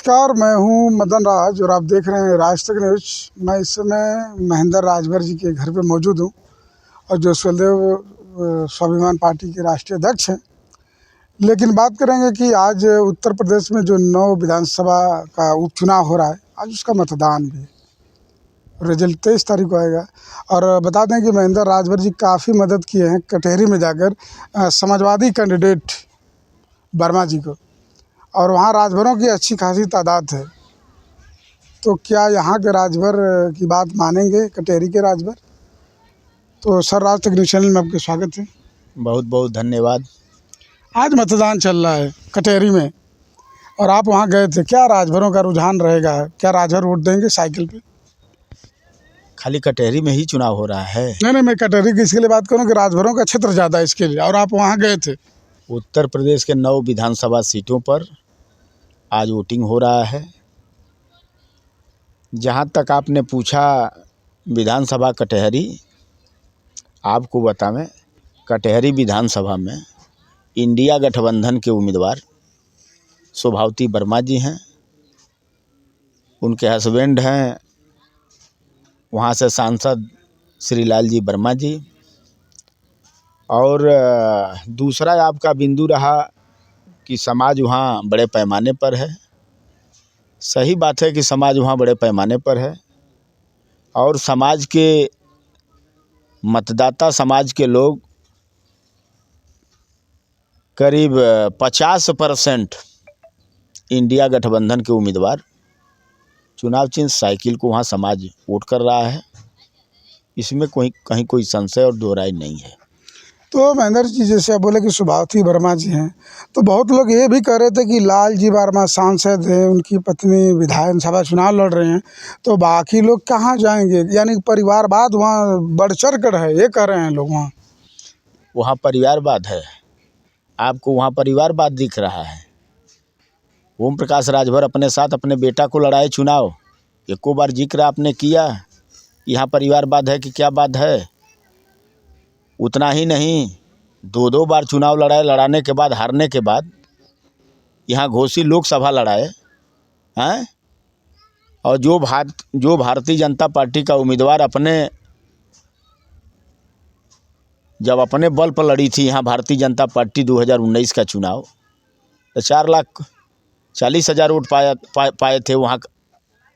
नमस्कार, मैं हूं मदन राज और आप देख रहे हैं राज तक न्यूज़। मैं इस समय महेंद्र राजभर जी के घर पे मौजूद हूं और जो स्वदेव स्वाभिमान पार्टी के राष्ट्रीय अध्यक्ष हैं। लेकिन बात करेंगे कि आज उत्तर प्रदेश में जो 9 विधानसभा का उपचुनाव हो रहा है, आज उसका मतदान भी रिजल्ट 23 तारीख को आएगा। और बता दें कि महेंद्र राजभर जी काफ़ी मदद किए हैं कटहरी में जाकर समाजवादी कैंडिडेट वर्मा जी को, और वहाँ राजभरों की अच्छी खासी तादाद है। तो क्या यहाँ के राजभर की बात मानेंगे, कटहरी के राजभर? तो सर, राज तक न्यूज़ चैनल में आपका स्वागत है। बहुत बहुत धन्यवाद। आज मतदान चल रहा है कटहरी में और आप वहाँ गए थे, क्या राजभरों का रुझान रहेगा? क्या राजभर वोट देंगे साइकिल पे? खाली कटहरी में ही चुनाव हो रहा है? नहीं, मैं कटहरी की इसके लिए बात करूँ कि राजभरों का क्षेत्र ज़्यादा है इसके लिए, और आप वहाँ गए थे। उत्तर प्रदेश के 9 विधानसभा सीटों पर आज वोटिंग हो रहा है। जहाँ तक आपने पूछा विधानसभा कटहरी, आपको बताएं, कटहरी विधानसभा में इंडिया गठबंधन के उम्मीदवार शोभावती वर्मा जी हैं। उनके हस्बैंड हैं वहाँ से सांसद श्रीलाल जी वर्मा जी। और दूसरा आपका बिंदु रहा कि समाज वहाँ बड़े पैमाने पर है। सही बात है कि समाज वहाँ बड़े पैमाने पर है और समाज के मतदाता, समाज के लोग करीब 50% इंडिया गठबंधन के उम्मीदवार चुनाव चिन्ह साइकिल को वहाँ समाज वोट कर रहा है। इसमें कहीं कोई संशय और दो राय नहीं है। तो महेंद्र जी, जैसे आप बोले कि शोभावती वर्मा जी हैं, तो बहुत लोग ये भी कह रहे थे कि लाल जी वर्मा सांसद हैं, उनकी पत्नी विधानसभा चुनाव लड़ रहे हैं, तो बाकी लोग कहाँ जाएंगे? यानी परिवारवाद वहाँ बढ़ चढ़ कर है, ये कह रहे हैं लोग। वहाँ परिवारवाद है? आपको वहाँ परिवारवाद दिख रहा है? ओम प्रकाश राजभर अपने साथ अपने बेटा को लड़ाए चुनाव, एको बार जिक्र आपने किया? यहाँ परिवारवाद है कि क्या बात है? उतना ही नहीं, 2 बार चुनाव लड़ाए, लड़ाने के बाद, हारने के बाद यहाँ घोसी लोकसभा लड़ाए हैं। और जो भारतीय जनता पार्टी का उम्मीदवार जब अपने बल पर लड़ी थी यहाँ भारतीय जनता पार्टी 2019 का चुनाव, तो 4,40,000 वोट पाए थे वहाँ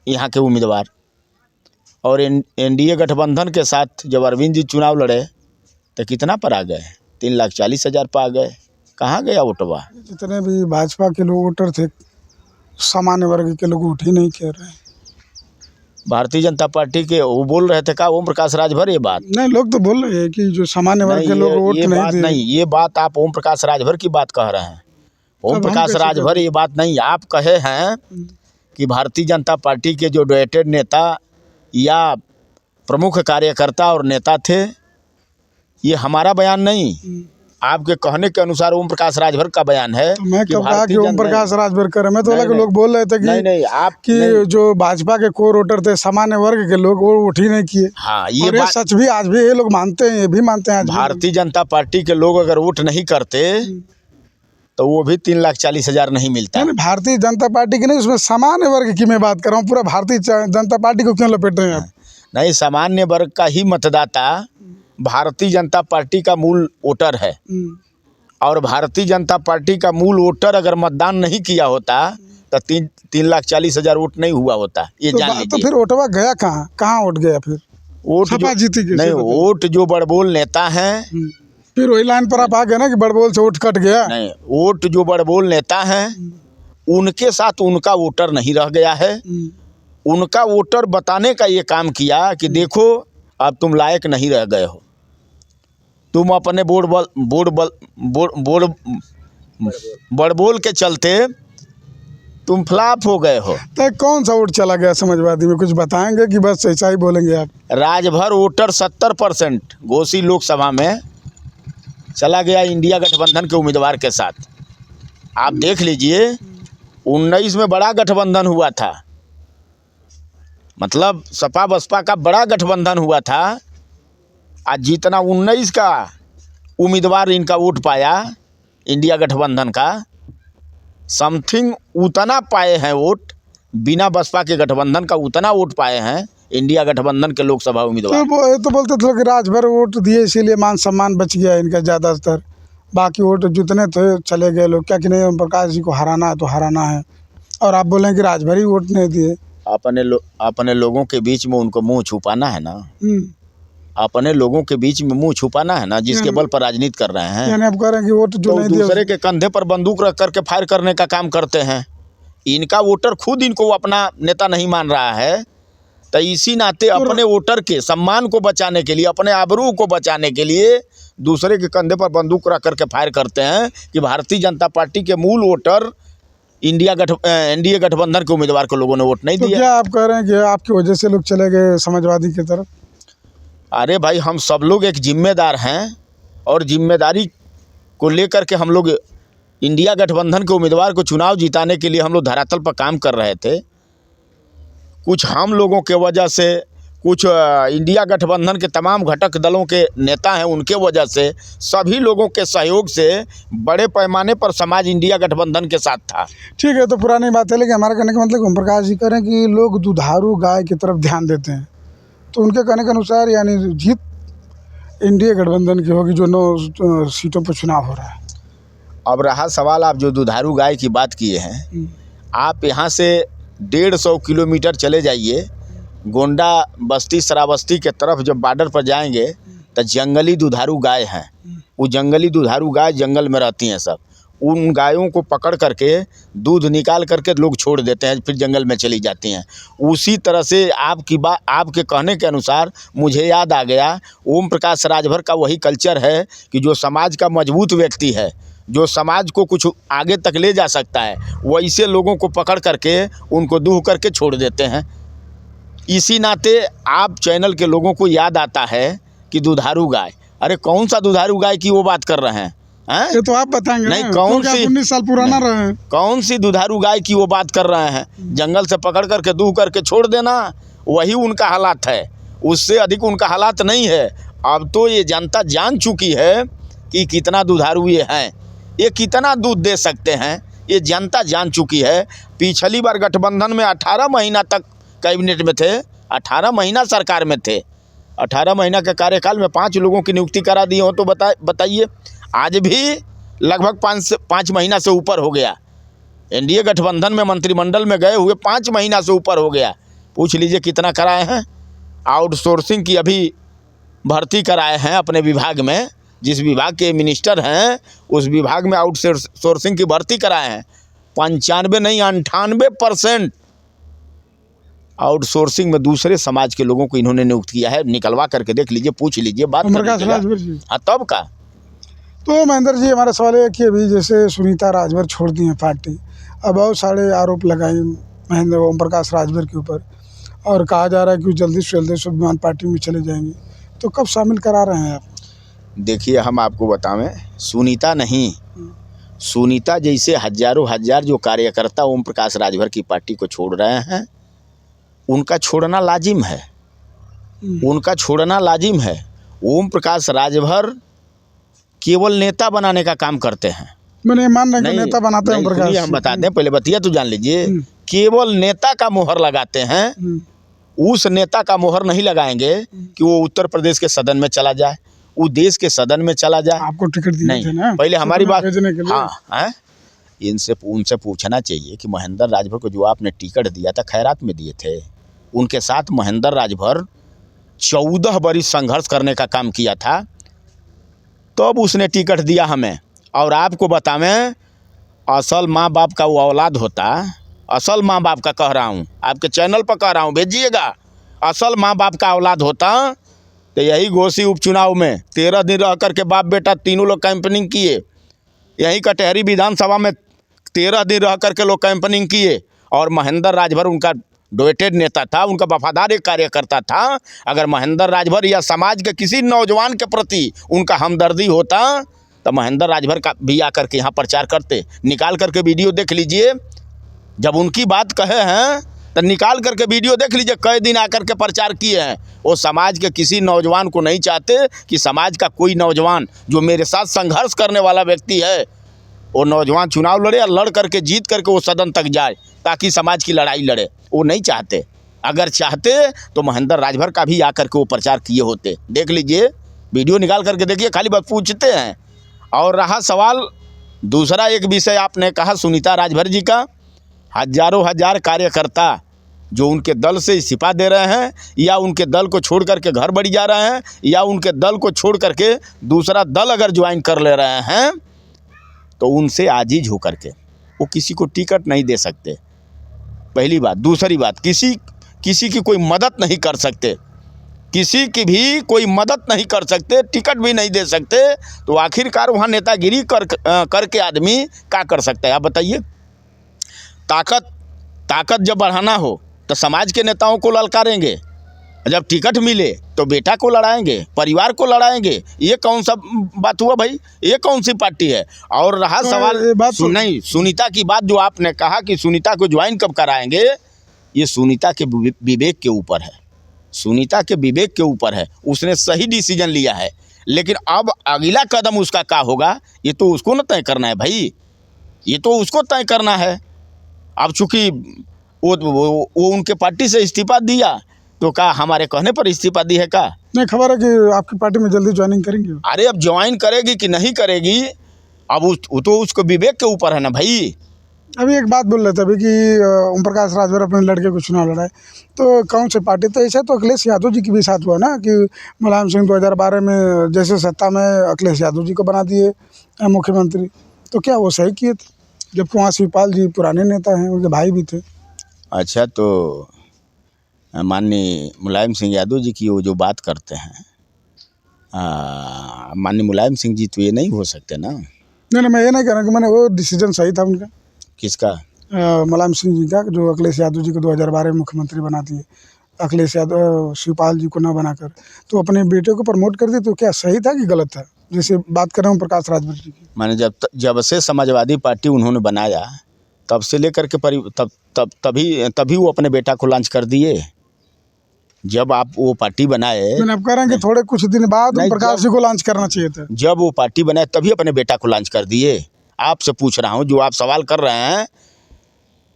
यहाँ के उम्मीदवार। और एनडीए गठबंधन के साथ जब अरविंद जी चुनाव लड़े तो कितना पर आ गए? 3,40,000 पर आ गए। कहाँ गया वोटवा? जितने भी भाजपा के लोग वोटर थे, सामान्य वर्ग के लोग वोट ही नहीं कर रहे हैं। भारतीय जनता पार्टी के वो बोल रहे थे, का ओम प्रकाश राजभर? ये बात नहीं, लोग तो बोल रहे हैं कि जो सामान्य वर्ग के लोग वोट नहीं दे। नहीं, ये बात आप ओम प्रकाश राजभर की बात कह रहे हैं। ओम प्रकाश राजभर ये बात नहीं, आप कहे हैं कि भारतीय जनता पार्टी के जो डेटेड नेता या प्रमुख कार्यकर्ता और नेता थे, ये हमारा बयान नहीं, आपके कहने के अनुसार ओम प्रकाश राजभर का बयान है। तो मैं कब कहा कि ओम प्रकाश राजभर करे? मैं तो लगा लोग बोल रहे थे कि नहीं, आप कि जो भाजपा के कोर वोटर थे, सामान्य वर्ग के लोग, वो वोट ही नहीं किए। हाँ, ये बात सच भी आज भी ये लोग मानते हैं, ये भी मानते हैं। भारतीय जनता पार्टी के लोग अगर वोट नहीं करते तो वो भी 3,40,000 नहीं मिलता। भारतीय जनता पार्टी की नहीं, उसमें सामान्य वर्ग की मैं बात कर रहा हूँ। पूरा भारतीय जनता पार्टी को क्यों लपेट रहे हैं आप? नहीं, सामान्य वर्ग का ही मतदाता भारतीय जनता पार्टी का मूल वोटर है। और भारतीय जनता पार्टी का मूल वोटर अगर मतदान नहीं किया होता तो 3,40,000 वोट नहीं हुआ होता। ये जान लीजिए। तो फिर वोटवा गया कहाँ वोट गया? फिर वोट जीती नहीं, वोट जो बड़बोल नेता हैं, फिर वही लाइन पर आप आ गए ना कि बड़बोल से वोट कट गया। नहीं, वोट जो बड़बोल नेता हैं उनके साथ उनका वोटर नहीं रह गया है। उनका वोटर बताने का ये काम किया कि देखो अब तुम लायक नहीं रह गए हो, तुम अपने बड़बोल के चलते तुम फ्लॉप हो गए हो। तो कौन सा वोट चला गया समाजवादी में? कुछ बताएंगे कि बस ऐसा ही बोलेंगे आप? राजभर वोटर 70% घोसी लोकसभा में चला गया इंडिया गठबंधन के उम्मीदवार के साथ। आप देख लीजिए, 19 में बड़ा गठबंधन हुआ था, मतलब सपा बसपा का बड़ा गठबंधन हुआ था। आज जितना 19 का उम्मीदवार इनका वोट पाया इंडिया गठबंधन का, समथिंग उतना पाए हैं वोट बिना बसपा के गठबंधन का उतना वोट पाए हैं इंडिया गठबंधन के लोकसभा तो उम्मीदवार। वो तो बोलते थे कि राजभर वोट दिए इसीलिए मान सम्मान बच गया इनका ज़्यादातर, बाकी वोट जितने थे चले गए लोग, क्या कि नहीं ओम प्रकाश जी को हराना है तो हराना है, और आप बोलें कि राजभर ही वोट नहीं दिए। अपने लोगों के बीच में उनको मुंह छुपाना है ना, हम्म। अपने लोगों के बीच में मुंह छुपाना है ना, जिसके बल पर राजनीति कर रहे हैं। यानी आप कह रहे हैं कि वोट जो तो नहीं दिए दूसरे के कंधे पर बंदूक रख करके फायर करने का काम करते हैं। इनका वोटर खुद इनको अपना नेता नहीं मान रहा है, तो इसी नाते अपने वोटर के सम्मान को बचाने के लिए, अपने आबरू को बचाने के लिए दूसरे के कंधे पर बंदूक रख करके फायर करते हैं कि भारतीय जनता पार्टी के मूल वोटर एनडीए गठबंधन के उम्मीदवार को लोगों ने वोट नहीं तो दिया। क्या आप कह रहे हैं कि आपकी वजह से लोग चले गए समाजवादी की तरफ? अरे भाई, हम सब लोग एक जिम्मेदार हैं और जिम्मेदारी को लेकर के हम लोग इंडिया गठबंधन के उम्मीदवार को चुनाव जिताने के लिए हम लोग धरातल पर काम कर रहे थे। कुछ हम लोगों के वजह से, कुछ इंडिया गठबंधन के तमाम घटक दलों के नेता हैं उनके वजह से, सभी लोगों के सहयोग से बड़े पैमाने पर समाज इंडिया गठबंधन के साथ था। ठीक है, तो पुरानी बात है, लेकिन हमारा कहने का मतलब ओम प्रकाश जी कह रहे हैं कि लोग दुधारू गाय की तरफ ध्यान देते हैं, तो उनके कहने के अनुसार यानी जीत इंडिया गठबंधन की होगी जो 9 सीटों पर चुनाव हो रहा है। अब रहा सवाल, आप जो दुधारू गाय की बात किए हैं, आप यहाँ से 150 किलोमीटर चले जाइए, गोंडा बस्ती श्रावस्ती के तरफ जब बॉर्डर पर जाएंगे तो जंगली दुधारू गाय हैं। वो जंगली दुधारू गाय जंगल में रहती हैं सब, उन गायों को पकड़ करके दूध निकाल करके लोग छोड़ देते हैं, फिर जंगल में चली जाती हैं। उसी तरह से आपके कहने के अनुसार मुझे याद आ गया, ओम प्रकाश राजभर का वही कल्चर है कि जो समाज का मजबूत व्यक्ति है, जो समाज को कुछ आगे तक ले जा सकता है, वैसे लोगों को पकड़ करके उनको दूह करके छोड़ देते हैं। इसी नाते आप चैनल के लोगों को याद आता है कि दुधारू गाय, अरे कौन सा दुधारू गाय की वो बात कर रहे हैं? ये तो आप बताएंगे नहीं, ना, कौन क्योंकि सी 19 साल पुराना रहे हैं। कौन सी दुधारू गाय की वो बात कर रहे हैं? जंगल से पकड़ करके दूह करके छोड़ देना, वही उनका हालात है, उससे अधिक उनका हालात नहीं है। अब तो ये जनता जान चुकी है कि कितना दुधारू ये हैं, ये कितना दूध दे सकते हैं, ये जनता जान चुकी है। पिछली बार गठबंधन में 18 महीना तक कैबिनेट में थे, 18 महीना सरकार में थे, 18 महीना के कार्यकाल में 5 लोगों की नियुक्ति करा दी हो, तो बताइए आज भी लगभग 5 महीना से ऊपर हो गया। एनडीए गठबंधन में मंत्रिमंडल में गए हुए 5 महीना से ऊपर हो गया। पूछ लीजिए कितना कराए हैं। आउटसोर्सिंग की अभी भर्ती कराए हैं अपने विभाग में, जिस विभाग के मिनिस्टर हैं उस विभाग में आउटसोर्सिंग की भर्ती कराए हैं। 95 नहीं 98% आउटसोर्सिंग में दूसरे समाज के लोगों को इन्होंने नियुक्त किया है। निकलवा करके देख लीजिए, पूछ लीजिए, बात कर लीजिएगा। हाँ, तब का। तो महेंद्र जी, हमारा सवाल है कि अभी जैसे सुनीता राजभर छोड़ दी है पार्टी, अब बहुत सारे आरोप लगाए महेंद्र ओम प्रकाश राजभर के ऊपर, और कहा जा रहा है कि जल्दी से जल्दी स्वाभिमान पार्टी में चले जाएंगे, तो कब शामिल करा रहे हैं आप? देखिए, हम आपको बतावें, सुनीता नहीं, सुनीता जैसे हजारों हजार जो कार्यकर्ता ओम प्रकाश राजभर की पार्टी को छोड़ रहे हैं, उनका छोड़ना लाजिम है, उनका छोड़ना लाजिम है। ओम प्रकाश राजभर केवल नेता बनाने का काम करते हैं। मैंने मान रहा कि नेता बनाते हैं प्रकाश। हम बता दें, पहले बतिया तो जान लीजिए, केवल नेता का मोहर लगाते हैं। उस नेता का मोहर नहीं लगाएंगे कि वो उत्तर प्रदेश के सदन में चला जाए, वो देश के सदन में चला जाए। आपको टिकट दिए थे ना, पहले हमारी बात, हाँ, उनसे पूछना चाहिए कि महेंद्र राजभर को जो आपने टिकट दिया था, खैरात में दिए थे? उनके साथ महेंद्र राजभर 14 बरिस संघर्ष करने का काम किया था, तब उसने टिकट दिया हमें। और आपको बतावें, असल माँ बाप का वो औलाद होता, असल माँ बाप का कह रहा हूँ, आपके चैनल पर कह रहा हूँ, भेजिएगा, असल माँ बाप का औलाद होता तो यही घोसी उपचुनाव में 13 दिन रह करके बाप बेटा तीनों लोग कैंपेनिंग किए। यही कटहरी विधानसभा में 13 दिन रह करके लोग कैंपेनिंग किए, और महेंद्र राजभर उनका डोटेड नेता था, उनका वफादार एक कार्यकर्ता था। अगर महेंद्र राजभर या समाज के किसी नौजवान के प्रति उनका हमदर्दी होता तो महेंद्र राजभर का भी आकर के यहाँ प्रचार करते। निकाल करके वीडियो देख लीजिए, जब उनकी बात कहे हैं तो निकाल करके वीडियो देख लीजिए, कई दिन आकर के प्रचार किए हैं। वो समाज के किसी नौजवान को नहीं चाहते कि समाज का कोई नौजवान जो मेरे साथ संघर्ष करने वाला व्यक्ति है, वो नौजवान चुनाव लड़े और लड़ करके जीत करके वो सदन तक जाए। ताकि समाज की लड़ाई लड़े, वो नहीं चाहते। अगर चाहते तो महेंद्र राजभर का भी आकर के वो प्रचार किए होते। देख लीजिए, वीडियो निकाल करके देखिए, खाली बस पूछते हैं। और रहा सवाल दूसरा, एक विषय आपने कहा सुनीता राजभर जी का, हजारों हजार कार्यकर्ता जो उनके दल से इस्तीफा दे रहे हैं, या उनके दल को छोड़ करके घर बढ़ जा रहे हैं, या उनके दल को छोड़ करके दूसरा दल अगर ज्वाइन कर ले रहे हैं, तो उनसे आजीज होकर के वो किसी को टिकट नहीं दे सकते, पहली बात। दूसरी बात, किसी की कोई मदद नहीं कर सकते, किसी की भी कोई मदद नहीं कर सकते, टिकट भी नहीं दे सकते। तो आखिरकार वहाँ नेतागिरी करके आदमी क्या कर सकता है, आप बताइए। ताकत जब बढ़ाना हो तो समाज के नेताओं को ललकारेंगे, जब टिकट मिले तो बेटा को लड़ाएंगे, परिवार को लड़ाएंगे। ये कौन सा बात हुआ भाई, ये कौन सी पार्टी है। और रहा सवाल सुनीता की बात, जो आपने कहा कि सुनीता को ज्वाइन कब कराएंगे, ये सुनीता के विवेक के ऊपर है, सुनीता के विवेक के ऊपर है। उसने सही डिसीजन लिया है, लेकिन अब अगला कदम उसका क्या होगा, ये तो उसको न तय करना है भाई, ये तो उसको तय करना है। अब चूँकि वो उनके पार्टी से इस्तीफा दिया, तो क्या हमारे कहने पर इस्तीफा दी है क्या? नहीं, खबर है कि आपकी पार्टी में जल्दी ज्वाइनिंग करेंगे। अरे अब ज्वाइन करेगी कि नहीं करेगी, अब तो उसको विवेक के ऊपर है ना भाई। अभी एक बात बोल रहे थे अभी कि ओम प्रकाश राजभर अपने लड़के को चुनाव लड़ाए, तो कौन से पार्टी, तो ऐसा तो अखिलेश यादव जी के भी साथ हुआ ना कि मुलायम सिंह 2012 में जैसे सत्ता में अखिलेश यादव जी को बना दिए मुख्यमंत्री, तो क्या वो सही किए थे? जबकि वहाँ शिवपाल जी पुराने नेता हैं, उनके भाई भी थे। अच्छा, तो माननीय मुलायम सिंह यादव जी की वो जो बात करते हैं, माननीय मुलायम सिंह जी तो ये नहीं हो सकते ना। नहीं, मैं ये नहीं कह रहा कि मैंने वो डिसीजन सही था उनका। किसका? मुलायम सिंह जी का, जो अखिलेश यादव जी को 2012 में मुख्यमंत्री बना दिए, अखिलेश यादव शिवपाल जी को ना बनाकर तो अपने बेटे को प्रमोट कर दिए, तो क्या सही था कि गलत था? जैसे बात कर रहा हूँ प्रकाश राजभर जी की। माने जब से समाजवादी पार्टी उन्होंने बनाया, तब से लेकर के तभी वो अपने बेटा को लॉन्च कर दिए। जब आप वो पार्टी बनाए, मैंने आप कह रहे हैं कि थोड़े कुछ दिन बाद प्रकाश जी को लॉन्च करना चाहिए था। जब वो पार्टी बनाए तभी अपने बेटा को लॉन्च कर दिए। आपसे पूछ रहा हूँ, जो आप सवाल कर रहे हैं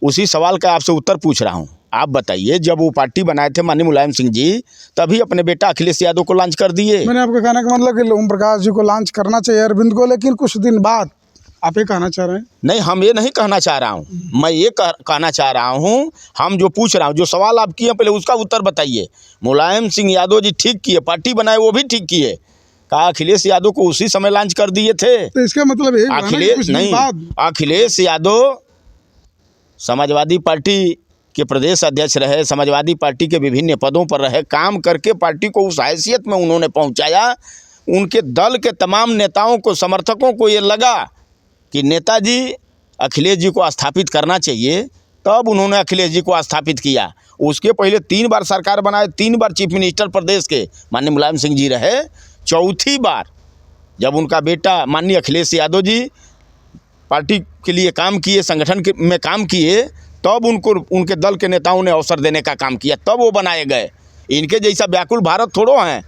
उसी सवाल का आपसे उत्तर पूछ रहा हूँ। आप बताइए, जब वो पार्टी बनाए थे माननीय मुलायम सिंह जी, तभी अपने बेटा अखिलेश यादव को लॉन्च कर दिए। मैंने आपको कहने का मतलब कि ओम प्रकाश जी को लॉन्च करना चाहिए, अरविंद को, लेकिन कुछ दिन बाद, आप ये कहना चाह रहे हैं? नहीं, हम ये नहीं कहना चाह रहा हूँ, मैं ये कहना चाह रहा हूँ, हम जो पूछ रहा हूँ, जो सवाल आप किए पहले उसका उत्तर बताइए। मुलायम सिंह यादव जी ठीक किए, पार्टी बनाए वो भी ठीक किए, कहा अखिलेश यादव को उसी समय लॉन्च कर दिए थे। तो इसका मतलब है अखिलेश नहीं, अखिलेश यादव समाजवादी पार्टी के प्रदेश अध्यक्ष रहे, समाजवादी पार्टी के विभिन्न पदों पर रहे, काम करके पार्टी को उस हैसियत में उन्होंने पहुंचाया। उनके दल के तमाम नेताओं को, समर्थकों को ये लगा कि नेताजी अखिलेश जी को स्थापित करना चाहिए, तब उन्होंने अखिलेश जी को स्थापित किया। उसके पहले 3 बार सरकार बनाए, 3 बार चीफ मिनिस्टर प्रदेश के माननीय मुलायम सिंह जी रहे। चौथी बार जब उनका बेटा माननीय अखिलेश यादव जी पार्टी के लिए काम किए, संगठन में काम किए, तब उनको उनके दल के नेताओं ने अवसर देने का काम किया, तब वो बनाए गए। इनके जैसा व्याकुल भारत थोड़ो हैं,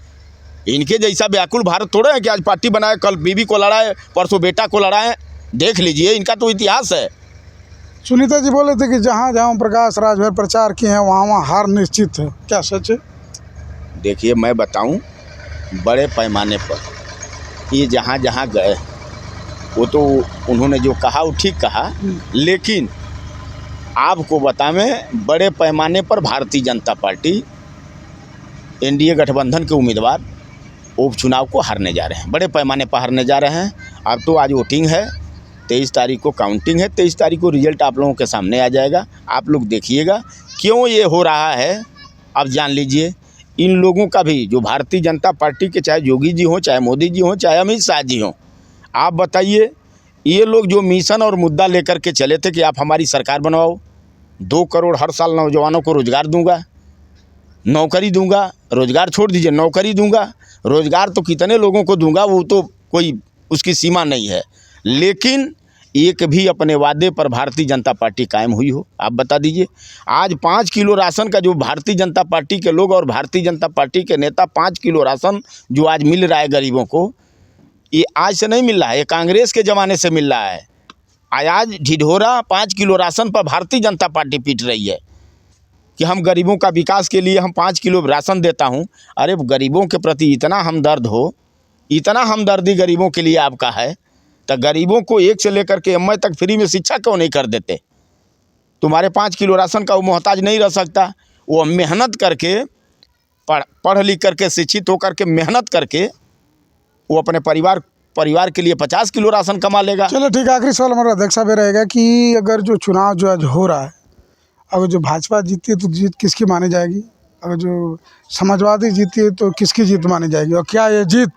इनके जैसा व्याकुल भारत थोड़े हैं कि आज पार्टी बनाए, कल बीवी को लड़ाए, परसों बेटा को लड़ाए। देख लीजिए, इनका तो इतिहास है। सुनीता जी बोले थे कि जहाँ जहाँ प्रकाश राजभर प्रचार किए हैं वहाँ हार निश्चित है, क्या सच है? देखिए, मैं बताऊं, बड़े पैमाने पर ये जहाँ जहाँ गए, वो तो उन्होंने जो कहा वो ठीक कहा, लेकिन आपको बताएं, बड़े पैमाने पर भारतीय जनता पार्टी एनडीए गठबंधन के उम्मीदवार उपचुनाव को हारने जा रहे हैं, बड़े पैमाने पर हारने जा रहे हैं। अब तो आज वोटिंग है, 23 तारीख को काउंटिंग है, 23 तारीख को रिजल्ट आप लोगों के सामने आ जाएगा। आप लोग देखिएगा क्यों ये हो रहा है, अब जान लीजिए। इन लोगों का भी, जो भारतीय जनता पार्टी के, चाहे योगी जी हों, चाहे मोदी जी हों, चाहे अमित शाह जी हों, आप बताइए, ये लोग जो मिशन और मुद्दा लेकर के चले थे कि आप हमारी सरकार बनवाओ, 2 करोड़ हर साल नौजवानों को रोज़गार दूंगा, नौकरी दूंगा, रोज़गार छोड़ दीजिए, नौकरी दूंगा, रोज़गार तो कितने लोगों को दूंगा, वो तो कोई उसकी सीमा नहीं है। लेकिन एक भी अपने वादे पर भारतीय जनता पार्टी कायम हुई हो, आप बता दीजिए। आज 5 किलो राशन का जो भारतीय जनता पार्टी के लोग और भारतीय जनता पार्टी के नेता 5 किलो राशन जो आज मिल रहा है गरीबों को, ये आज से नहीं मिल रहा है, ये कांग्रेस के ज़माने से मिल रहा है। आज ढिढोरा 5 किलो राशन पर भारतीय जनता पार्टी पीट रही है कि हम गरीबों का विकास के लिए हम 5 किलो राशन देता हूं। अरे गरीबों के प्रति इतना हमदर्द हो, इतना हमदर्दी गरीबों के लिए आपका है, तो गरीबों को 1 से लेकर के एमए तक फ्री में शिक्षा क्यों नहीं कर देते? तुम्हारे 5 किलो राशन का वो मोहताज नहीं रह सकता। वो मेहनत करके पढ़ लिख करके शिक्षित होकर के मेहनत करके वो अपने परिवार के लिए 50 किलो राशन कमा लेगा। चलो ठीक है, आखिरी सवाल हमारा अध्यक्ष साहब ये रहेगा कि अगर जो चुनाव जो आज हो रहा है, अगर जो भाजपा जीती है तो जीत किसकी मानी जाएगी? अगर जो समाजवादी जीती है तो किसकी जीत मानी जाएगी? और क्या ये जीत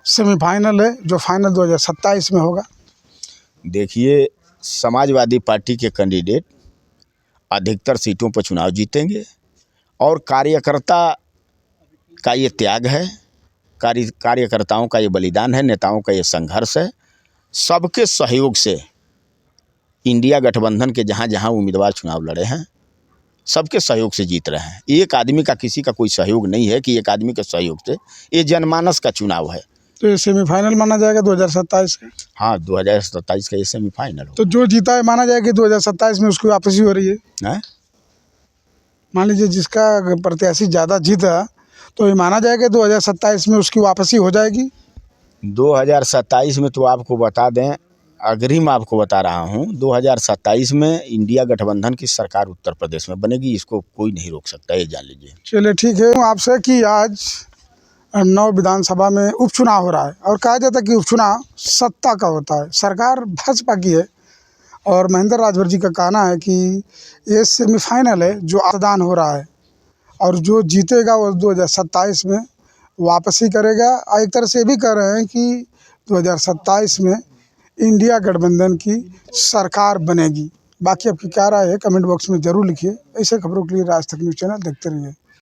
सेमीफाइनल है जो फाइनल 2027 में होगा? देखिए, समाजवादी पार्टी के कैंडिडेट अधिकतर सीटों पर चुनाव जीतेंगे और कार्यकर्ता का ये त्याग है, कार्यकर्ताओं का ये बलिदान है, नेताओं का ये संघर्ष है। सबके सहयोग से इंडिया गठबंधन के जहाँ जहाँ उम्मीदवार चुनाव लड़े हैं, सबके सहयोग से जीत रहे हैं। एक आदमी का, किसी का कोई सहयोग नहीं है कि एक आदमी के सहयोग से, ये जनमानस का चुनाव है। तो ये सेमीफाइनल माना जाएगा 2027 का? हाँ, 2027 का ये सेमीफाइनल हो। तो जो जीता है माना जाएगा कि 2027 में उसकी वापसी हो रही है? मान लीजिए जिसका प्रत्याशी ज़्यादा जीता तो ये माना जाएगा 2027 में उसकी वापसी हो जाएगी? 2027 में तो आपको बता दें, अग्रिम आपको बता रहा हूँ, 2027 में इंडिया गठबंधन की सरकार उत्तर प्रदेश में बनेगी। इसको कोई नहीं रोक सकता, ये जान लीजिए। चलिए ठीक है, आपसे कि आज 9 विधानसभा में उपचुनाव हो रहा है और कहा जाता है कि उपचुनाव सत्ता का होता है। सरकार भाजपा की है और महेंद्र राजभर जी का कहना है कि ये सेमीफाइनल है जो मतदान हो रहा है और जो जीतेगा वो 2027 में वापसी करेगा। और एक तरह से ये भी कह रहे हैं कि 2027 में इंडिया गठबंधन की सरकार बनेगी। बाकी आपकी क्या राय है कमेंट बॉक्स में ज़रूर लिखिए। ऐसे खबरों के लिए राज तक न्यूज़ चैनल देखते रहिए।